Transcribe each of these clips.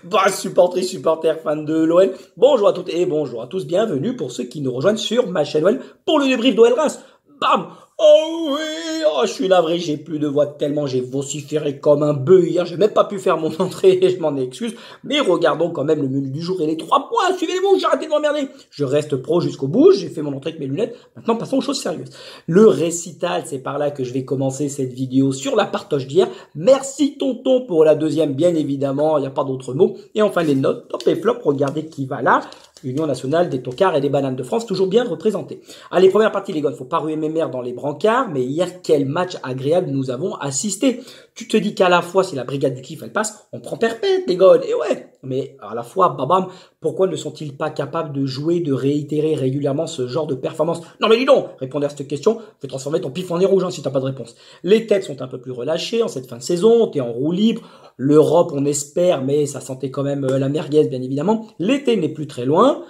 Bah, supporters, fans de l'OL, bonjour à toutes et bonjour à tous, bienvenue pour ceux qui nous rejoignent sur ma chaîne OL pour le débrief d'OL Reims. Bam! Oh oui! Oh, je suis navré, j'ai plus de voix tellement j'ai vociféré comme un bœuf hier, j'ai même pas pu faire mon entrée et je m'en excuse. Mais regardons quand même le menu du jour et les 3 points, suivez-les-moi, j'ai arrêté de m'emmerder. Je reste pro jusqu'au bout, j'ai fait mon entrée avec mes lunettes, maintenant passons aux choses sérieuses. Le récital, c'est par là que je vais commencer cette vidéo sur la partoche d'hier. Merci tonton pour la deuxième, bien évidemment, il n'y a pas d'autre mot. Et enfin les notes, top et flop, regardez qui va là. Union nationale des tocards et des bananes de France, toujours bien représentés. Allez, première partie les gars, faut pas ruer mes mères dans les brancards, mais hier, quel match agréable nous avons assisté. Tu te dis qu'à la fois, si la brigade du kiff, elle passe, on prend perpète les gars, et ouais. Mais à la fois, babam, pourquoi ne sont-ils pas capables de jouer, de réitérer régulièrement ce genre de performance? Non mais dis donc, répondez à cette question, fais transformer ton pif en nez rouge hein, si t'as pas de réponse. Les têtes sont un peu plus relâchées en cette fin de saison, t'es en roue libre, l'Europe on espère, mais ça sentait quand même la merguez bien évidemment. L'été n'est plus très loin.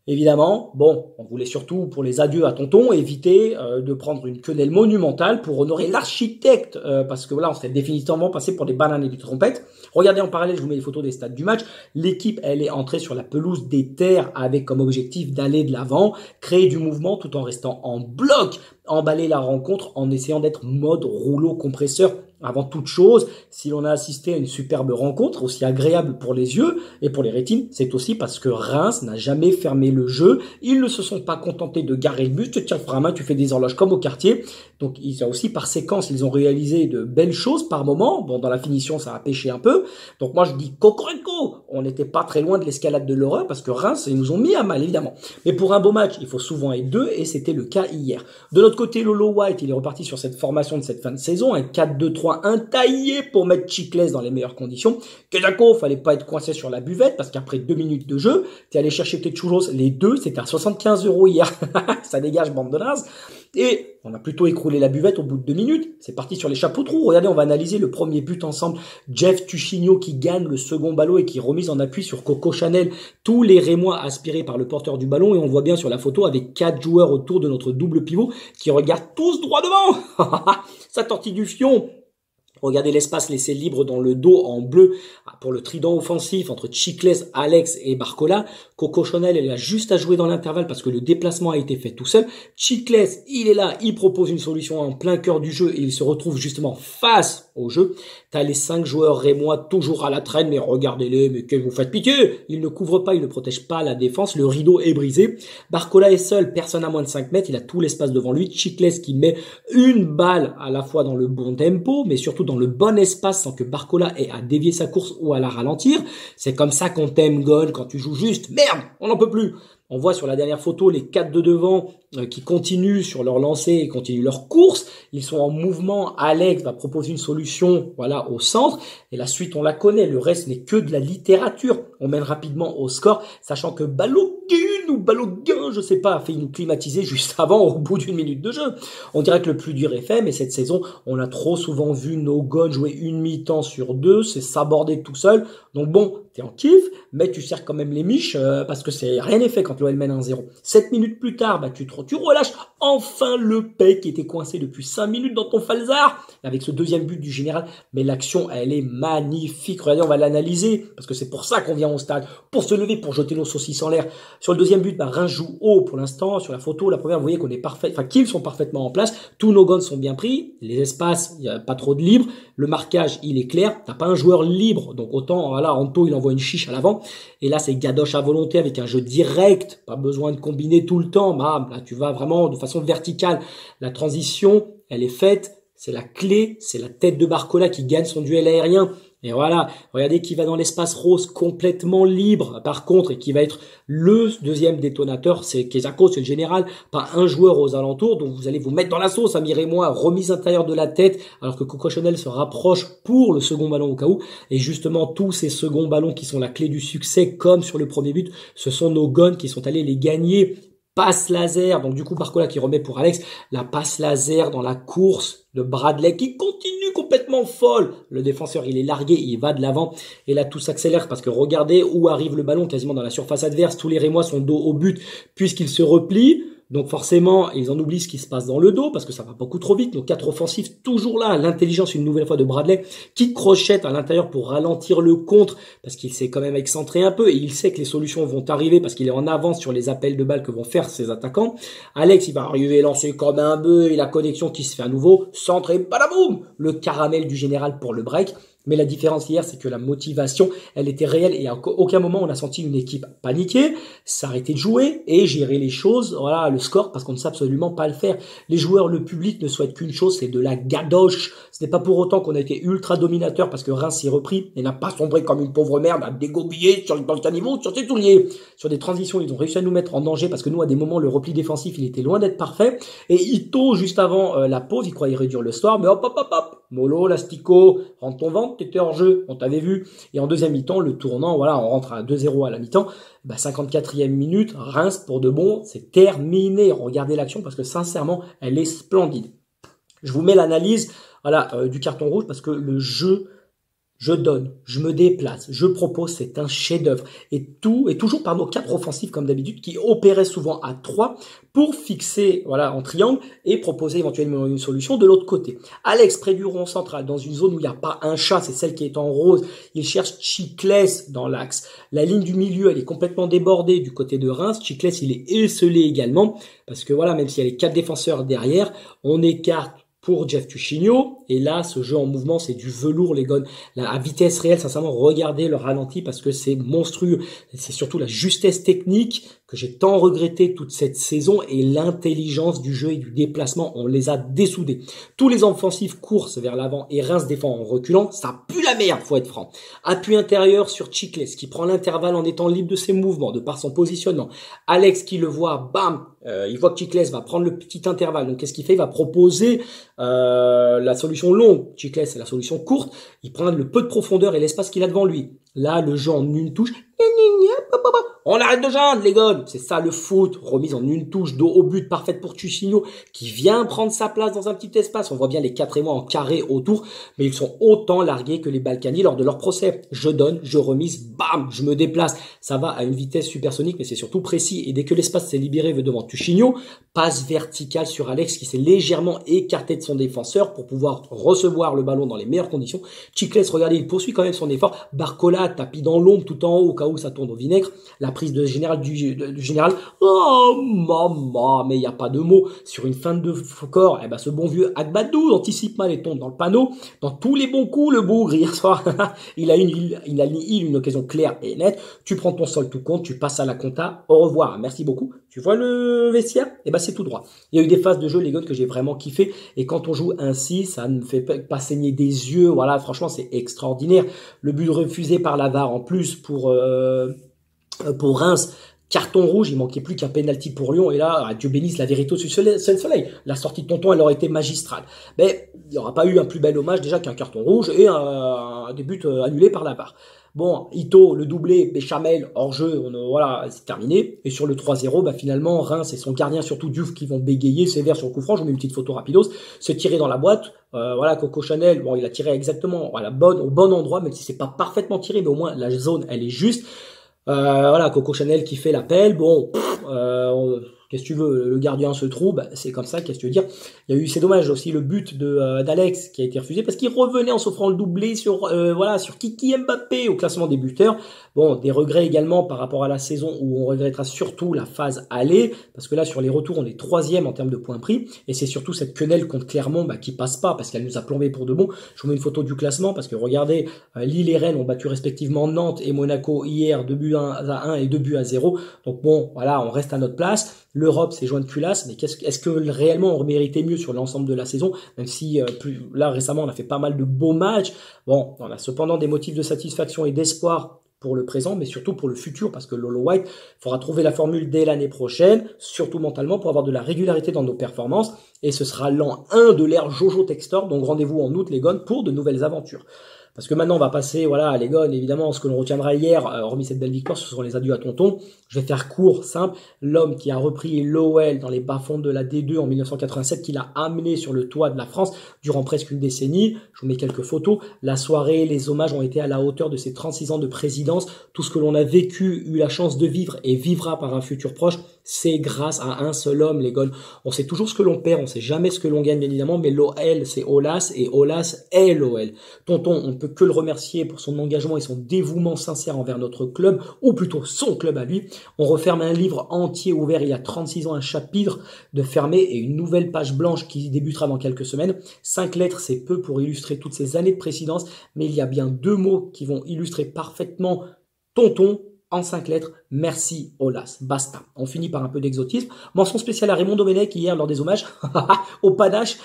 Évidemment, bon, on voulait surtout, pour les adieux à tonton, éviter de prendre une quenelle monumentale pour honorer l'architecte, parce que voilà, on s'est définitivement passé pour des bananes et des trompettes. Regardez en parallèle, je vous mets les photos des stades du match. L'équipe, elle est entrée sur la pelouse des terres avec comme objectif d'aller de l'avant, créer du mouvement tout en restant en bloc, emballer la rencontre en essayant d'être mode rouleau compresseur. Avant toute chose, si l'on a assisté à une superbe rencontre, aussi agréable pour les yeux et pour les rétines, c'est aussi parce que Reims n'a jamais fermé le jeu. Ils ne se sont pas contentés de garer le but, tu tiens par la main, tu fais des horloges comme au quartier. Donc ils ont aussi par séquence, ils ont réalisé de belles choses par moment. Bon, dans la finition, ça a pêché un peu. Donc moi je dis cocorico, on n'était pas très loin de l'escalade de l'horreur parce que Reims, ils nous ont mis à mal évidemment. Mais pour un beau match, il faut souvent être deux et c'était le cas hier. De l'autre côté, Lolo White, il est reparti sur cette formation de cette fin de saison, un 4-2-3 taillé pour mettre Chiclès dans les meilleures conditions. Kezako, fallait pas être coincé sur la buvette parce qu'après 2 minutes de jeu, t'es allé chercher tes churros, les deux, c'était à 75 € hier. Ça dégage, bande de naze. Et on a plutôt écroulé la buvette au bout de 2 minutes. C'est parti sur les chapeaux de roue. Regardez, on va analyser le premier but ensemble. Jeff Tuchigno qui gagne le second ballon et qui remise en appui sur Coco Chanel. Tous les Rémois aspirés par le porteur du ballon. Et on voit bien sur la photo avec 4 joueurs autour de notre double pivot qui regardent tous droit devant. Ça tortille du fion. Regardez l'espace laissé libre dans le dos en bleu pour le trident offensif entre Chiclès, Alex et Barcola. Coco Chanel, elle a juste à jouer dans l'intervalle parce que le déplacement a été fait tout seul. Chiclès, il est là, il propose une solution en plein cœur du jeu et il se retrouve justement face au jeu. T'as les 5 joueurs rémois toujours à la traîne, mais regardez-les, mais que vous faites pitié! Ils ne couvrent pas, ils ne protègent pas la défense, le rideau est brisé. Barcola est seul, personne à moins de 5 mètres, il a tout l'espace devant lui. Chiclès qui met une balle à la fois dans le bon tempo, mais surtout dans le bon espace sans que Barcola ait à dévier sa course ou à la ralentir. C'est comme ça qu'on t'aime, Gol, quand tu joues juste. Merde, on n'en peut plus. On voit sur la dernière photo les 4 de devant qui continuent sur leur lancée et continuent leur course. Ils sont en mouvement. Alex va proposer une solution, voilà, au centre. Et la suite, on la connaît. Le reste n'est que de la littérature. On mène rapidement au score, sachant que Balogun, je sais pas, a fait nous climatiser juste avant, au bout d'une minute de jeu. On dirait que le plus dur est fait, mais cette saison, on a trop souvent vu nos gones jouer une mi-temps sur 2, c'est s'aborder tout seul. Donc bon, t'es en kiff, mais tu serres quand même les miches, parce que rien n'est fait quand l'OL mène 1-0. 7 minutes plus tard, bah, tu relâches enfin le pec qui était coincé depuis 5 minutes dans ton falzar, avec ce deuxième but du général. Mais l'action, elle est magnifique. Regardez, on va l'analyser, parce que c'est pour ça qu'on vient au stade, pour se lever, pour jeter nos saucisses en l'air. Sur le deuxième but, bah, Reims joue haut pour l'instant. Sur la photo, la première, vous voyez qu'on est parfait, enfin, qu'ils sont parfaitement en place. Tous nos guns sont bien pris. Les espaces, il n'y a pas trop de libre. Le marquage, il est clair. T'as pas un joueur libre. Donc, autant, voilà, Anto, il envoie une chiche à l'avant. Et là, c'est gadoche à volonté avec un jeu direct. Pas besoin de combiner tout le temps. Bah, là, tu vas vraiment de façon verticale. La transition, elle est faite. C'est la clé. C'est la tête de Barcola qui gagne son duel aérien. Et voilà, regardez qui va dans l'espace rose complètement libre, par contre, et qui va être le deuxième détonateur, c'est Kezako, c'est le général, pas un joueur aux alentours, donc vous allez vous mettre dans la sauce, Amir et moi, remise intérieure de la tête, alors que Coco Chanel se rapproche pour le second ballon au cas où, et justement, tous ces seconds ballons qui sont la clé du succès, comme sur le premier but, ce sont nos guns qui sont allés les gagner. Passe laser, donc du coup Barcola qui remet pour Alex, la passe laser dans la course de Bradley qui continue complètement folle. Le défenseur il est largué, il va de l'avant et là tout s'accélère parce que regardez où arrive le ballon quasiment dans la surface adverse. Tous les Rémois sont dos au but puisqu'ils se replient. Donc forcément, ils en oublient ce qui se passe dans le dos parce que ça va beaucoup trop vite. Donc 4 offensifs, toujours là, l'intelligence une nouvelle fois de Bradley qui crochette à l'intérieur pour ralentir le contre parce qu'il s'est quand même excentré un peu et il sait que les solutions vont arriver parce qu'il est en avance sur les appels de balles que vont faire ses attaquants. Alex, il va arriver lancer comme un bœuf et la connexion qui se fait à nouveau, centre et badaboum, le caramel du général pour le break. Mais la différence hier, c'est que la motivation, elle était réelle et à aucun moment on a senti une équipe paniquer, s'arrêter de jouer et gérer les choses, voilà, le score, parce qu'on ne sait absolument pas le faire. Les joueurs, le public ne souhaitent qu'une chose, c'est de la gadoche. Ce n'est pas pour autant qu'on a été ultra dominateur parce que Reims s'est repris et n'a pas sombré comme une pauvre merde à dégobiller dans le caniveau, sur ses souliers. Sur des transitions, ils ont réussi à nous mettre en danger parce que nous, à des moments, le repli défensif, il était loin d'être parfait. Et Ito, juste avant la pause, il croyait réduire le score, mais hop, hop, hop, hop. Molo, Lastico, rentre ton ventre, t'étais hors jeu, on t'avait vu. Et en deuxième mi-temps, le tournant, voilà, on rentre à 2-0 à la mi-temps. 54e minute, Reims pour de bon, c'est terminé. Regardez l'action parce que sincèrement, elle est splendide. Je vous mets l'analyse, voilà, du carton rouge parce que le jeu, je donne, je me déplace, je propose, c'est un chef-d'œuvre. Et toujours par nos 4 offensifs comme d'habitude qui opéraient souvent à 3 pour fixer, voilà, en triangle et proposer éventuellement une solution de l'autre côté. Alex près du rond central dans une zone où il n'y a pas un chat, c'est celle qui est en rose. Il cherche Chiclès dans l'axe. La ligne du milieu, elle est complètement débordée du côté de Reims. Chiclès, il est esselé également parce que voilà, même s'il y a les 4 défenseurs derrière, on écarte pour Jeff Tuchigno. Et là, ce jeu en mouvement, c'est du velours, les gars. À vitesse réelle, sincèrement, regardez le ralenti parce que c'est monstrueux. C'est surtout la justesse technique que j'ai tant regretté toute cette saison et l'intelligence du jeu et du déplacement. On les a dessoudés. Tous les offensifs courent vers l'avant et Reims défend en reculant. Ça pue la merde, faut être franc. Appui intérieur sur Chiclès qui prend l'intervalle en étant libre de ses mouvements, de par son positionnement. Alex qui le voit, bam, il voit que Chiclès va prendre le petit intervalle. Donc qu'est-ce qu'il fait? Il va proposer la solution longue. Chiclès, c'est la solution courte. Il prend le peu de profondeur et l'espace qu'il a devant lui. Là, le jeu en une touche. On arrête de geindre, les gars. C'est ça le foot. Remise en une touche, dos au but, parfaite pour Tuchigno, qui vient prendre sa place dans un petit espace. On voit bien les 4 émois en carré autour, mais ils sont autant largués que les Balkany lors de leur procès. Je donne, je remise, bam, je me déplace. Ça va à une vitesse supersonique, mais c'est surtout précis. Et dès que l'espace s'est libéré devant Tuchigno, passe verticale sur Alex, qui s'est légèrement écarté de son défenseur pour pouvoir recevoir le ballon dans les meilleures conditions. Chiclès, regardez, il poursuit quand même son effort. Barcola, tapis dans l'ombre tout en haut, au cas où ça tourne au vinaigre. La prise de général du général. Oh, maman, mais il n'y a pas de mots. Sur une fin de corps, eh ben, ce bon vieux Agbadou anticipe mal et tombe dans le panneau. Dans tous les bons coups, le bougre, hier soir, il a une occasion claire et nette. Tu prends ton sol tout compte, tu passes à la compta. Au revoir. Merci beaucoup. Tu vois le vestiaire? Eh ben, c'est tout droit. Il y a eu des phases de jeu, les gars, que j'ai vraiment kiffé. Et quand on joue ainsi, ça ne fait pas saigner des yeux. Voilà, franchement, c'est extraordinaire. Le but refusé par la VAR en plus pour Reims, carton rouge, il manquait plus qu'un penalty pour Lyon, et là, Dieu bénisse la vérité au-dessus du soleil. La sortie de Tonton, elle aurait été magistrale. Mais il n'y aura pas eu un plus bel hommage déjà qu'un carton rouge et des buts annulés par la VAR. Bon, Ito, le doublé, Béchamel, hors jeu, voilà, c'est terminé. Et sur le 3-0, finalement, Reims et son gardien, surtout Diouf, qui vont bégayer sévère sur le coup franc. Je vous mets une petite photo rapidos. Se tirer dans la boîte. Voilà, Coco Chanel, bon, il a tiré exactement au bon endroit, même si c'est pas parfaitement tiré, mais au moins la zone, elle est juste. Voilà, Coco Chanel qui fait l'appel. Bon, qu'est-ce que tu veux, le gardien se trouve, c'est comme ça, qu'est-ce que tu veux dire. Il y a eu, c'est dommage aussi, le but d'Alex qui a été refusé parce qu'il revenait en s'offrant le doublé sur sur Kiki Mbappé au classement des buteurs. Bon, des regrets également par rapport à la saison où on regrettera surtout la phase aller, parce que là sur les retours on est 3e en termes de points pris, et c'est surtout cette quenelle contre Clermont qui passe pas parce qu'elle nous a plombé pour de bon. Je vous mets une photo du classement parce que regardez, Lille et Rennes ont battu respectivement Nantes et Monaco hier 2-1 et 2-0. Donc bon, voilà, on reste à notre place. L'Europe, c'est joint de culasse, mais est-ce que réellement on méritait mieux sur l'ensemble de la saison, même si là récemment on a fait pas mal de beaux matchs. Bon, on a cependant des motifs de satisfaction et d'espoir pour le présent, mais surtout pour le futur, parce que Lolo White faudra trouver la formule dès l'année prochaine, surtout mentalement, pour avoir de la régularité dans nos performances, et ce sera l'an 1 de l'ère Jojo Textor, donc rendez-vous en août les gars pour de nouvelles aventures. Parce que maintenant, on va passer, voilà, les gars, évidemment, ce que l'on retiendra hier, hormis cette belle victoire, ce seront les adieux à tonton. Je vais faire court, simple. L'homme qui a repris l'OL dans les bas-fonds de la D2 en 1987, qui l'a amené sur le toit de la France durant presque une décennie. Je vous mets quelques photos. La soirée, les hommages ont été à la hauteur de ses 36 ans de présidence. Tout ce que l'on a vécu, eu la chance de vivre et vivra par un futur proche, c'est grâce à un seul homme, les gars. On sait toujours ce que l'on perd, on sait jamais ce que l'on gagne, bien évidemment, mais l'OL, c'est Olas et Olas est l'OL. Tonton, on ne peut que le remercier pour son engagement et son dévouement sincère envers notre club, ou plutôt son club à lui. On referme un livre entier ouvert il y a 36 ans, un chapitre de fermé et une nouvelle page blanche qui débutera dans quelques semaines. 5 lettres, c'est peu pour illustrer toutes ces années de présidence, mais il y a bien 2 mots qui vont illustrer parfaitement Tonton. En 5 lettres, merci Olas, basta. On finit par un peu d'exotisme. Mention spéciale à Raymond Domenech hier lors des hommages au panache.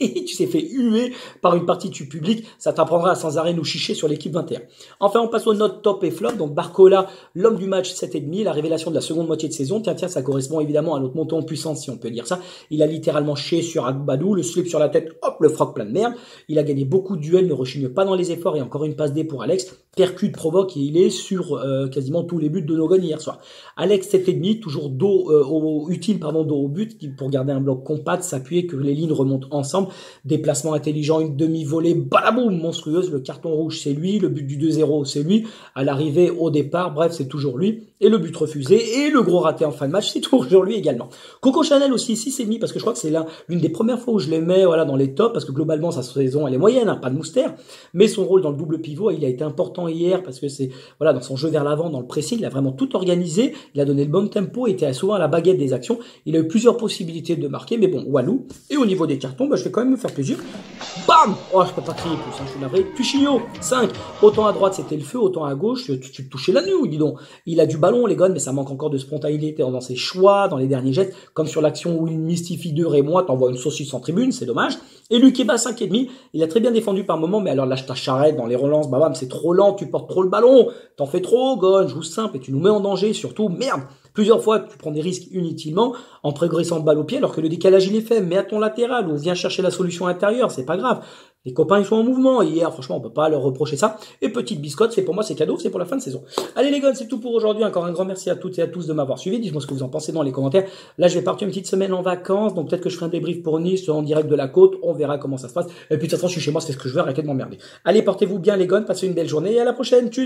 Tu t'es fait huer par une partie du public, ça t'apprendra à sans arrêt nous chicher sur l'équipe 21. Enfin, on passe aux notes top et flop. Donc Barcola, l'homme du match 7,5, la révélation de la seconde moitié de saison. Tiens, ça correspond évidemment à notre montant en puissance, si on peut dire ça. Il a littéralement chié sur Agbadou, le slip sur la tête, hop, le froc plein de merde. Il a gagné beaucoup de duels, ne rechigne pas dans les efforts et encore une passe D pour Alex. Percute, provoque et il est sur quasiment tous les buts de Nogon hier soir. Alex 7,5, toujours dos au but pour garder un bloc compact, s'appuyer, que les lignes remontent ensemble. Déplacement intelligent, une demi-volée, balaboum, monstrueuse. Le carton rouge, c'est lui. Le but du 2-0, c'est lui. À l'arrivée, au départ, bref, c'est toujours lui. Et le but refusé et le gros raté en fin de match, c'est toujours lui également. Coco Chanel aussi, 6,5, parce que je crois que c'est l'une des premières fois où je les mets voilà, dans les tops, parce que globalement, sa saison, elle est moyenne, hein, pas de moustaire. Mais son rôle dans le double pivot, il a été important hier, parce que c'est, voilà, dans son jeu vers l'avant, dans le pressing, il a vraiment tout organisé. Il a donné le bon tempo, il était souvent à la baguette des actions. Il a eu plusieurs possibilités de marquer, mais bon, Walou. Et au niveau des cartons, je vais quand même me faire plaisir. Bam! Oh, je peux pas crier plus, hein, je suis navré. Tuchigno, 5. Autant à droite, c'était le feu, autant à gauche, tu touchais la nuit, dis donc. Il a du ballon, les gars, mais ça manque encore de spontanéité dans ses choix, dans les derniers gestes, comme sur l'action où il mystifie deux et moi, t'envoies une saucisse en tribune, c'est dommage. Et Lukeba, 5,5. Il a très bien défendu par moment, mais alors lâche ta charrette dans les relances, bam, c'est trop lent, tu portes trop le ballon, t'en fais trop, Gon, joue simple et tu nous mets en danger, surtout, merde. Plusieurs fois, tu prends des risques inutilement en progressant de balle au pied alors que le décalage il est fait. Mets à ton latéral ou viens chercher la solution intérieure, c'est pas grave. Les copains ils sont en mouvement. Hier, franchement, on peut pas leur reprocher ça. Et petite biscotte, c'est pour moi, c'est cadeau, c'est pour la fin de saison. Allez les gars, c'est tout pour aujourd'hui. Encore un grand merci à toutes et à tous de m'avoir suivi. Dites-moi ce que vous en pensez dans les commentaires. Là, je vais partir une petite semaine en vacances, donc peut-être que je ferai un débrief pour Nice en direct de la côte. On verra comment ça se passe. Et puis de toute façon, je suis chez moi, c'est ce que je veux. Arrêtez de m'emmerder. Allez, portez-vous bien les gars, passez une belle journée et à la prochaine. Tchuss.